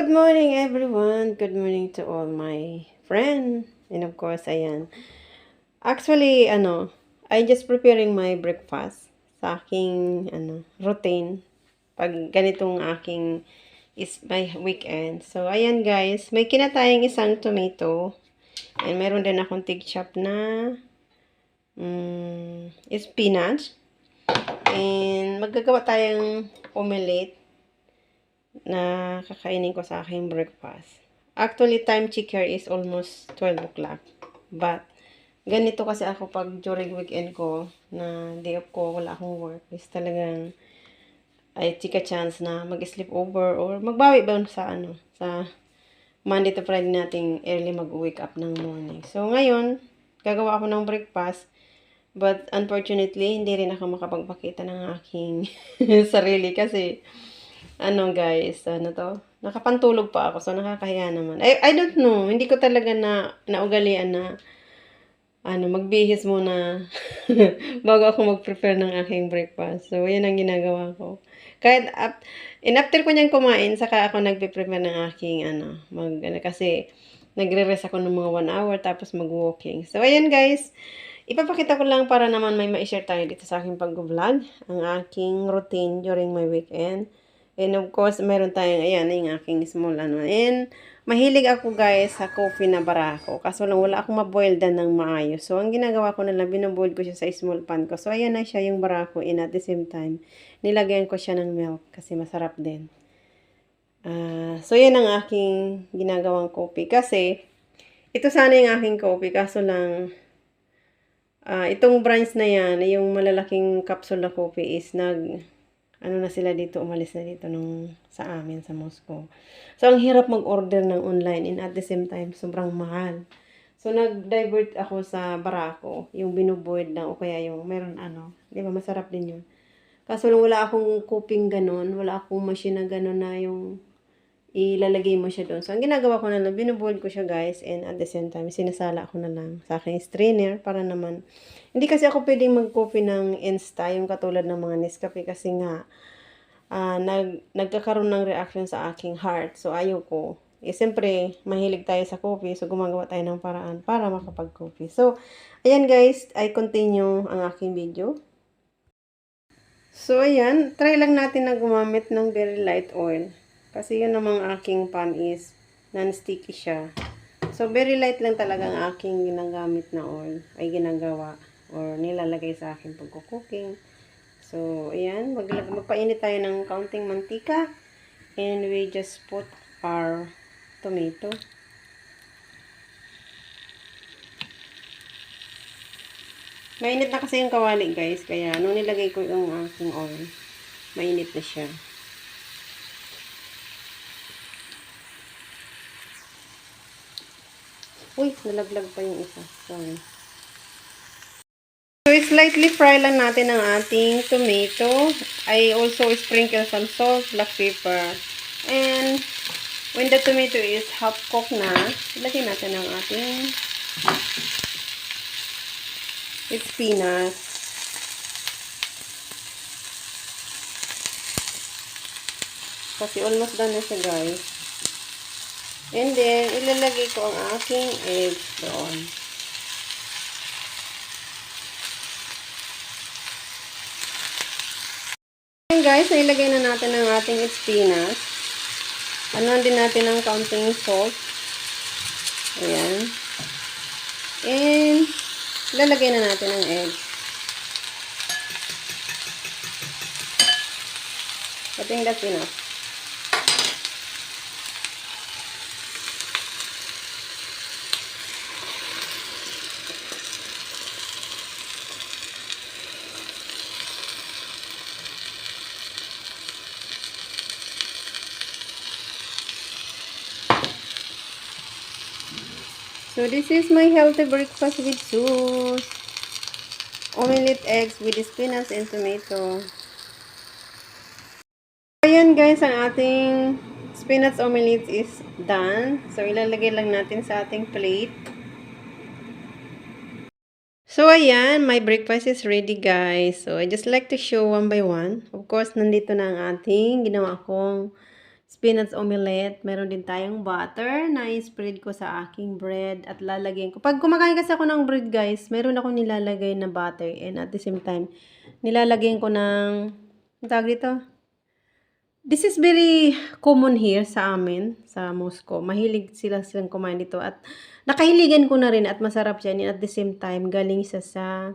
Good morning everyone. Good morning to all my friends. And of course, ayan. Actually, I just preparing my breakfast sa aking routine pag ganitong aking is my weekend. So, ayan guys, may kinatayang isang tomato and meron din akong tig-chop na spinach. And magagawa tayong omelette na kakainin ko sa aking breakfast. Actually, time check here is almost 12 o'clock. But, ganito kasi ako pag during weekend ko, na day off ko, wala akong work, is talagang ay chika chance na mag-sleep over or magbawi ba sa Monday to Friday nating early mag-wake up ng morning. So, ngayon, gagawa ako ng breakfast. But, unfortunately, hindi rin ako makapagpakita ng aking sarili kasi guys, nakapantulog pa ako, so nakakahiya naman. I don't know, hindi ko talaga naugalian na, magbihis muna bago ako mag-prepare ng aking breakfast. So, yan ang ginagawa ko. Kahit, after ko niyang kumain, saka ako nagpe-prepare ng aking, kasi, nagre-rest ako ng mga 1 hour, tapos mag-walking. So, ayan guys, ipapakita ko lang para naman may ma-share tayo dito sa aking pag-vlog, ang aking routine during my weekend. And of course, meron tayong, ayan, yung aking small And, mahilig ako guys sa coffee na barako. Kaso lang, wala akong maboil dan ng maayos. So, ang ginagawa ko na lang, binuboil ko siya sa small pan ko. So, ayan na siya yung barako. And at the same time, nilagyan ko siya ng milk kasi masarap din. So, yan ang aking ginagawang coffee. Kasi, ito sana yung aking coffee. Kaso lang, itong brands na yan, yung malalaking capsule na coffee is na sila dito, umalis na dito sa amin sa Moscow. So, ang hirap mag-order ng online and at the same time, sobrang mahal. So, nag-divert ako sa Barako, yung binuboiled lang o kaya yung meron di ba, masarap din yun. Kaso lang wala akong cooking ganun, wala akong machine na ganun na yung ilalagay mo siya doon. So, ang ginagawa ko na lang, binuboiled ko siya guys and at the same time, sinasala ko na lang sa aking strainer para naman hindi kasi ako pwedeng mag-coffee ng Insta, yung katulad ng mga Nescafe kasi nga, nagkakaroon ng reaction sa aking heart. So, ayoko. Siyempre, mahilig tayo sa coffee. So, gumagawa tayo ng paraan para makapag-coffee. So, ayan guys, I continue ang aking video. So, ayan, try lang natin na gumamit ng very light oil. Kasi yun namang aking pan is non-sticky siya. So, very light lang talaga ang aking ginagamit na oil, ay ginagawa or nilalagay sa akin pagko-cooking. So, ayan, magpainit tayo ng kaunting mantika and we just put our tomato. Mainit na kasi yung kawali guys, kaya nung nilagay ko yung aking oil, mainit na siya. Uy, nalaglag pa yung isa. Sorry. So, slightly fry lang natin ang ating tomato. I also sprinkle some salt, black pepper. And, when the tomato is half cooked na, ilagay natin ang ating spinach. Kasi almost done na siya guys. And then, ilalagay ko ang aking eggs doon. Guys, ilagay na natin ang ating spinach. Anuan din natin ng kaunting salt. Ayan. And, lalagay na natin ang eggs. I think that's enough. So, this is my healthy breakfast with sauce. Omelette eggs with spinach and tomato. Ayan guys, ang ating spinach omelette is done. So, ilalagay lang natin sa ating plate. So, ayan, my breakfast is ready guys. So, I just like to show one by one. Of course, nandito na ang ating ginawa kong spinach omelette. Meron din tayong butter na i-spread ko sa aking bread at lalagyan ko. Pag kumakain kasi ako ng bread, guys, meron akong nilalagay na butter and at the same time, nilalagyan ko ng, ang tawag dito? This is very common here sa amin, sa Moscow. Mahilig silang kumain dito at nakahiligan ko na rin at masarap siya. And at the same time, galing sa,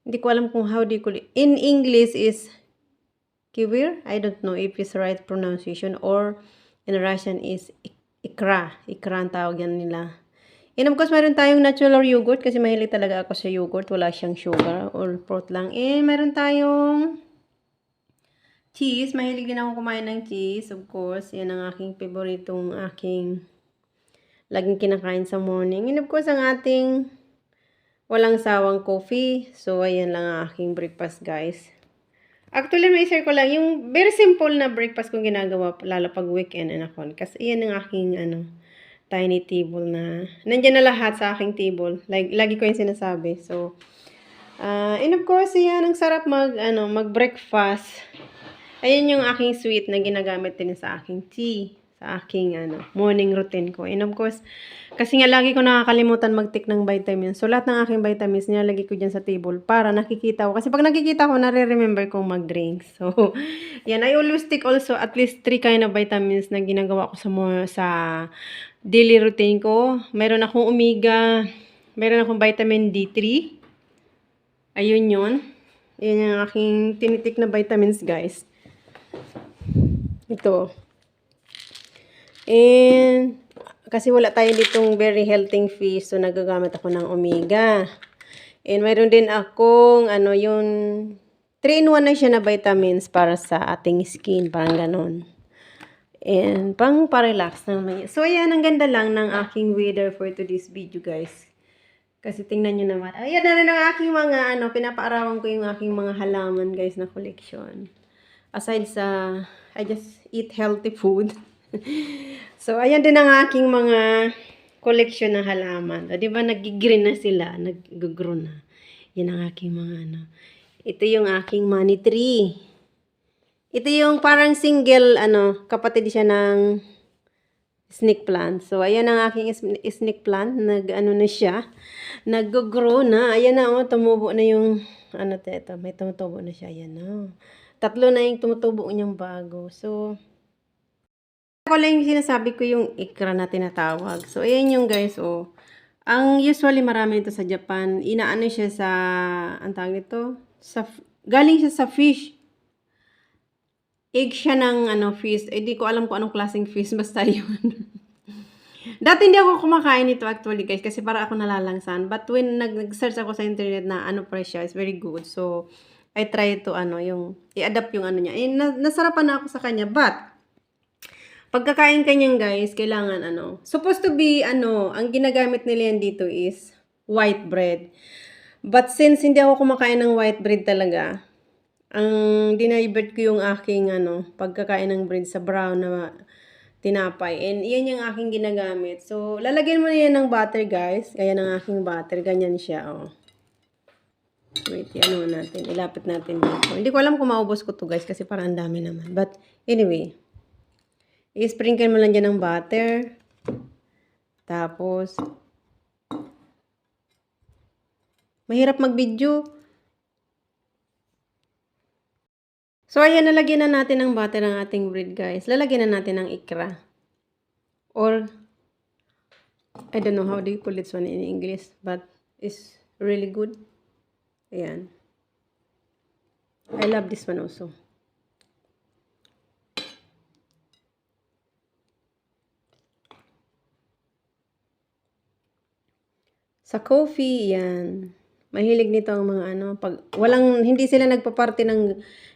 hindi ko alam kung how do you call it. In English is kiwir. I don't know if it's right pronunciation or in Russian is ikra. Ikra ang tawag yan nila. And of course, meron tayong natural yogurt kasi mahilig talaga ako sa yogurt. Wala siyang sugar or fruit lang. And meron tayong cheese. Mahilig din ako kumain ng cheese. Of course, yan ang aking favoritong laging kinakain sa morning. And of course, ang ating walang sawang coffee. So, ayan lang ang aking breakfast, guys. Actually, may share ko lang yung very simple na breakfast kong ginagawa lalo pag weekend and ako. Kasi iyan ang aking tiny table na nandiyan na lahat sa aking table. Like, lagi ko yung sinasabi. So, and of course, iyan ang sarap mag-breakfast. Ayun yung aking sweet na ginagamit din sa aking tea. Sa aking morning routine ko. And of course, kasi nga lagi ko nakakalimutan mag-take ng vitamins. So, lahat ng aking vitamins nilalagay ko dyan sa table para nakikita ko. Kasi pag nakikita ko, nare-remember kong mag-drink. So, yan. I always take also at least 3 kind of vitamins na ginagawa ko sa daily routine ko. Meron akong omega. Meron akong vitamin D3. Ayun yun. Yan yung aking tinitik na vitamins, guys. Ito. And kasi wala tayo ditong very healthy fish, so nagagamit ako ng omega. And mayroon din akong yung 3-in-1 na siya na vitamins para sa ating skin, parang ganon. And pang pa-relax naman. So ayan, ang ganda lang ng aking weather for today's video, guys. Kasi tingnan nyo naman. Ayan na rin ang aking mga pinapaarawan ko yung aking mga halaman, guys, na collection. Aside sa I just eat healthy food. So, ayan din ang aking mga collection ng halaman. O, diba, nag-green na sila. Nag-grow na. Yan ang aking mga Ito yung aking money tree. Ito yung parang single, kapatid siya ng snake plant. So, ayan ang aking snake plant. Na siya. Nag-grow na. Ayan na, tumubo na yung, ito. May tumutubo na siya. Ayan na. 3 na yung tumutubo niyang bago. So, ako lang yung sinasabi ko yung ikra na tinatawag. So, ayan yung guys, Ang usually marami ito sa Japan. Inaano siya sa, ang tawag ito? Galing siya sa fish. Egg siya ng, fish. Di ko alam kung anong klaseng fish. Basta yun. Dati hindi ako kumakain ito actually, guys. Kasi para ako nalalangsan. But when nag-search ako sa internet na presya, it's very good. So, I try to, i-adapt yung niya. Eh, nasarapan na ako sa kanya. But, pagkakain kanyan, guys, kailangan supposed to be ang ginagamit nila yan dito is white bread. But since hindi ako kumakain ng white bread talaga, ang dinivert ko yung aking pagkakain ng bread sa brown na tinapay. And iyan yung aking ginagamit. So, lalagyan mo na yan ng butter, guys. Kaya ng aking butter, ganyan siya, Wait, natin. Ilapit natin dito. Hindi ko alam kung maubos ko to, guys, kasi parang ang dami naman. But anyway, i-sprinkle mo lang dyan ng butter. Tapos, mahirap mag-video. So, ayan, nalagyan na natin ng butter ng ating bread, guys. Lalagyan na natin ng ikra. Or, I don't know how do you call this one in English, but it's really good. Ayan. I love this one also. Sa coffee, yan. Mahilig nito ang mga pag hindi sila nagpa-party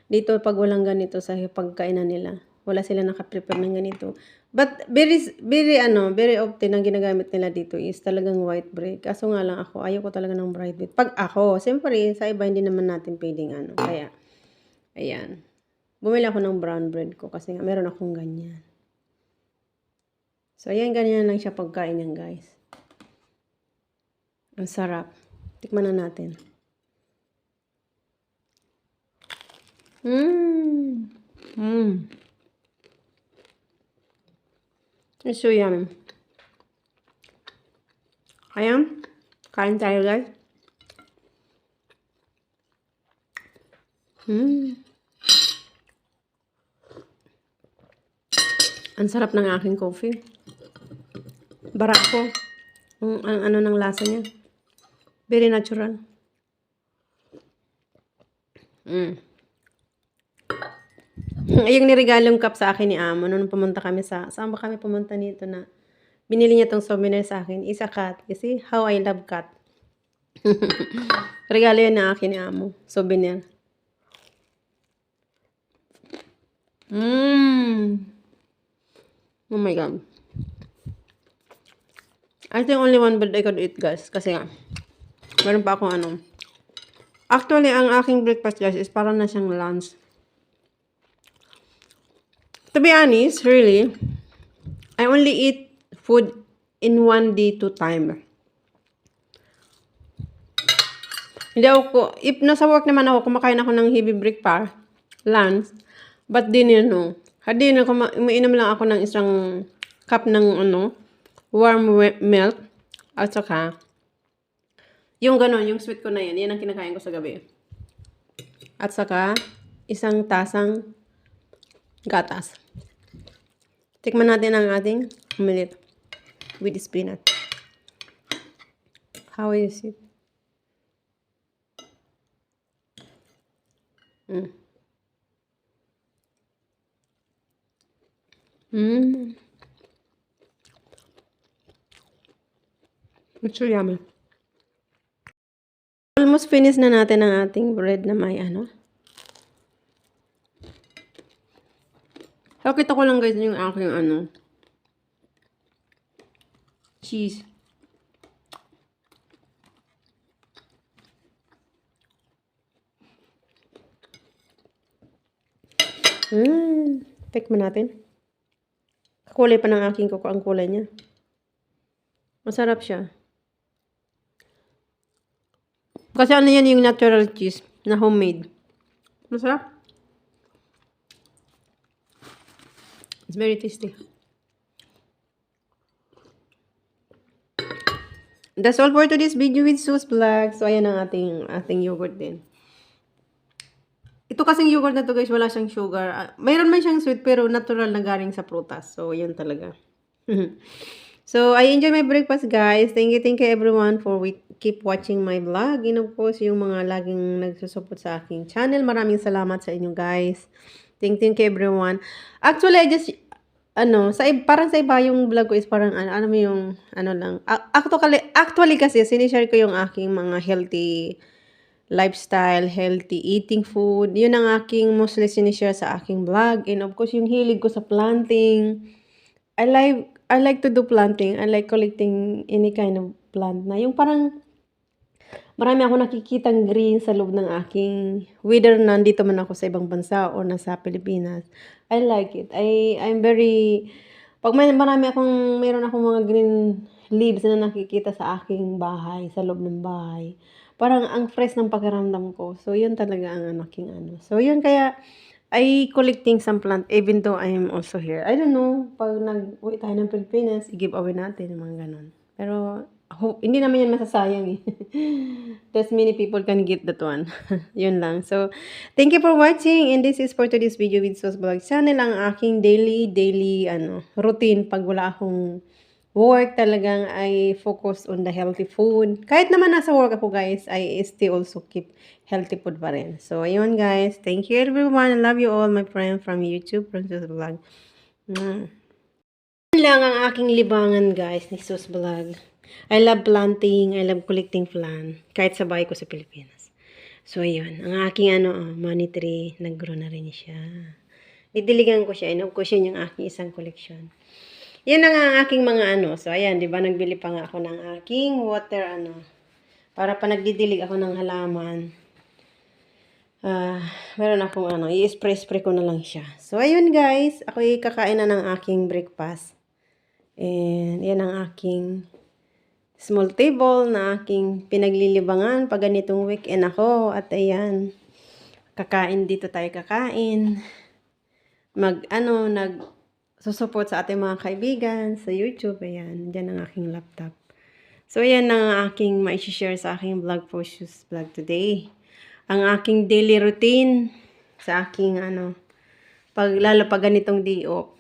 dito pag walang ganito sa pagkainan nila. Wala sila naka-prepare ng ganito. But very often ang ginagamit nila dito is talagang white bread. Kaso nga lang ako, ayoko talaga ng bright bread. Pag ako, siyempre sa iba hindi naman natin pwedeng Kaya, ayan. Bumili ako ng brown bread ko kasi nga meron akong ganyan. So, ayan, ganyan lang siya pagkain yan, guys. Ang sarap. Tikman na natin. It's so yummy. Ayan. Kain tayo, guys. Ang sarap ng aking coffee. Barako. Ang ano ng lasa niya. Very natural. Yung niregalong cup sa akin ni Amo nung pumunta kami saan ba kami pumunta nito na binili niya tong souvenir sa akin is a cat. You see how I love cat. Regalo yan na akin ni Amo. Souvenir. Oh my God. I think only one bird I could eat, guys. Kasi nga, meron pa akong ano. Actually, ang aking breakfast, guys, is parang na siyang lunch. To be honest, really, I only eat food in 1 day 2 time. Hindi ako, if nasa work naman ako, kumakain ako ng heavy breakfast, lunch, but dinner, no. Dinner, umiinom lang ako ng isang cup ng, warm milk, at saka, yung ganon, yung sweet ko na yan ang kinakain ko sa gabi. At saka, isang tasang gatas. Tikman natin ang ating omelet with spinach. How is it? It's so yummy. Almost finished na natin ang ating bread na may So, kita ko lang guys yung aking cheese. Tikman natin. Kulay pa ng aking kuko ang kulay niya. Masarap siya. Kasi ano yan yung natural cheese na homemade. Masarap. It's very tasty. That's all for today's video with Sus Vlog. So, ayan ang ating yogurt din. Ito kasing yogurt na to guys, wala siyang sugar. Mayroon man siyang sweet pero natural na galing sa prutas. So, yun talaga. So, I enjoy my breakfast guys. Thank you everyone for keep watching my vlog. And of course, yung mga laging nagsusupport sa aking channel. Maraming salamat sa inyo guys. Thank you everyone. Actually, I just, parang sa iba yung vlog ko is parang, mo yung, lang. Actually kasi, sinishare ko yung aking mga healthy lifestyle, healthy eating food. Yun ang aking mostly sinishare sa aking vlog. And of course, yung hilig ko sa planting. I like to do planting. I like collecting any kind of plant na yung parang marami ako nakikitang green sa loob ng aking, whether nandito man ako sa ibang bansa o nasa Pilipinas. I like it. I'm very, pag mayroon akong mga green leaves na nakikita sa aking bahay, sa loob ng bahay, parang ang fresh ng pakiramdam ko. So, yun talaga ang aking So, yun kaya, I collecting some plant even though I am also here. I don't know, pag nag-uwi tayo ng Pilipinas, i-give away natin, mga ganon. Pero, hindi naman yan masasayang eh. There's many people can get that one. Yun lang. So, thank you for watching and this is for today's video with Sus Vlog Channel. Ang aking daily routine pag wala akong work talagang I focus on the healthy food. Kahit naman nasa work ako guys, I still also keep healthy food pa rin. So, ayun guys. Thank you everyone. I love you all my friends from YouTube, from Sus Vlog. Yan lang ang aking libangan guys ni Sus Vlog. I love planting, I love collecting plant. Kahit sa bahay ko sa Pilipinas. So, ayun. Ang aking money tree, nag-grow na rin siya. Didiligan ko siya. And of course, yun yung aking isang collection. Yan ang aking mga So, ayan, di ba, nagbili pa nga ako ng aking water, para pa nagdidilig ako ng halaman. Meron akong i-spray ko na lang siya. So, ayun guys, ako kakain na ng aking breakfast. And, yan ang aking small table na aking pinaglilibangan pag ganitong weekend ako. At ayan, kakain dito tayo kakain. susupport sa ating mga kaibigan sa YouTube. Ayan, dyan ang aking laptop. So, ayan ang aking ma-share sa aking vlog for shoes vlog today. Ang aking daily routine sa aking lalo pag ganitong day off.